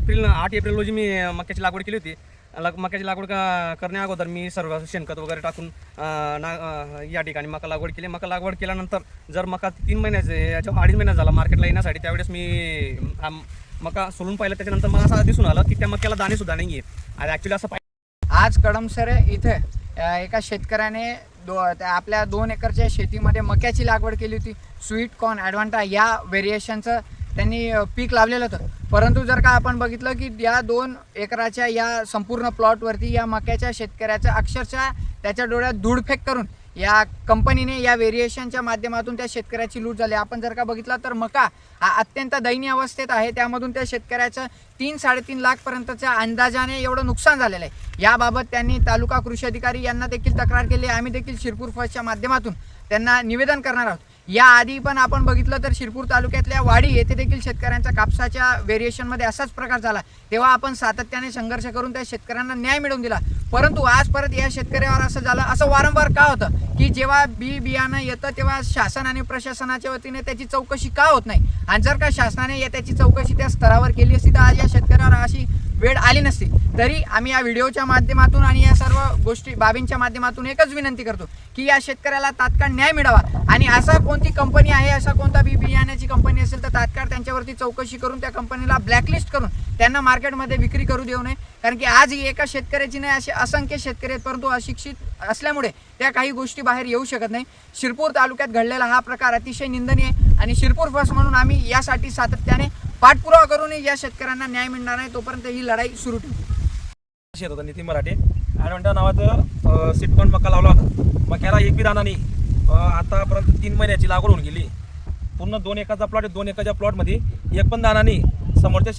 8 April रोजी मी मक्याची लागवड केली होती. मक्याची लागवड करण्या अगोदर मी सर्व शेणखत वगैरे टाकून या ठिकाणी मका लागवड केली. मका लागवड केल्यानंतर जर मका 3 महिन्याचे याच्या 2.5 महिन्यात झाला मार्केटला येण्यासाठी, त्यावेळेस मी मका सोलून पाहिलं. त्याच्यानंतर मला असं दिसून आलं की त्या मक्याला दाणेसुद्धा नाही आहे. ॲक्च्युली असं आज कडमसर इथे एका शेतकऱ्याने आपल्या 2 एकरच्या शेतीमध्ये मक्याची लागवड केली होती. स्वीट कॉर्न ॲडव्हान्टा या व्हेरिएशनचं त्यांनी पीक लावलेलं होतं. परंतु जर का आपण बघितलं की या 2 एकराच्या या संपूर्ण प्लॉटवरती या मक्याच्या शेतकऱ्याचं अक्षरशः त्याच्या डोळ्यात धूळफेक करून या कंपनीने या व्हेरिएशनच्या माध्यमातून त्या शेतकऱ्याची लूट झाली. आपण जर का बघितलं तर मका हा अत्यंत दयनीय अवस्थेत आहे. त्यामधून त्या शेतकऱ्याचं 3-3.5 लाखपर्यंतच्या अंदाजाने एवढं नुकसान झालेलं आहे. याबाबत त्यांनी तालुका कृषी अधिकारी यांना देखील तक्रार केली. आम्ही देखील शिरपूर फर्स्टच्या माध्यमातून त्यांना निवेदन करणार आहोत. याआधी पण आपण बघितलं तर शिरपूर तालुक्यातल्या वाडी येथे देखील शेतकऱ्यांच्या कापसाच्या व्हेरिएशनमध्ये असाच प्रकार झाला. तेव्हा आपण सातत्याने संघर्ष करून त्या शेतकऱ्यांना न्याय मिळवून दिला. परंतु आज परत या शेतकऱ्यावर असं झालं. असं वारंवार का होतं की जेव्हा बियाणं येतं तेव्हा शासन आणि प्रशासनाच्या वतीने त्याची चौकशी का होत नाही? आणि जर का शासनाने त्याची चौकशी त्या स्तरावर केली असती तर आज या शेतकऱ्यावर अशी वेळ आली नसती. तरी आम्ही या व्हिडिओच्या माध्यमातून आणि या सर्व गोष्टी बाबींच्या माध्यमातून एकच विनंती करतो की या शेतकऱ्याला तात्काळ न्याय मिळावा. आणि असा कोणती कंपनी आहे, असा कोणता बियाण्याची कंपनी असेल तर तात्काळ त्यांच्यावरती चौकशी करून त्या कंपनीला ब्लॅकलिस्ट करून त्यांना मार्केटमध्ये विक्री करू देऊ नये. कारण की आज एका शेतकऱ्याची नाही, असे असंख्य शेतकरी आहेत, परंतु अशिक्षित असल्यामुळे त्या काही गोष्टी बाहेर येऊ शकत नाही. शिरपूर तालुक्यात घडलेला हा प्रकार अतिशय निंदनीय आणि शिरपूर फर्स्ट म्हणून आम्ही यासाठी सातत्याने पाठपुरावा करून या शेतकऱ्यांना न्याय मिळणार नाही तोपर्यंत ही लढाई सुरू ठेवू. शेत होता नितीन मराठे ॲडव्हान्टा नावाचं सिटकॉन मका लावला होता. मक्याला एक बी दाणा नाही. आतापर्यंत 3 महिन्याची लागवड होऊन गेली. पूर्ण 2 एकरचा प्लॉट आहे. 2 एकरच्या प्लॉटमध्ये एक पण दाणा नाही. समोरच्या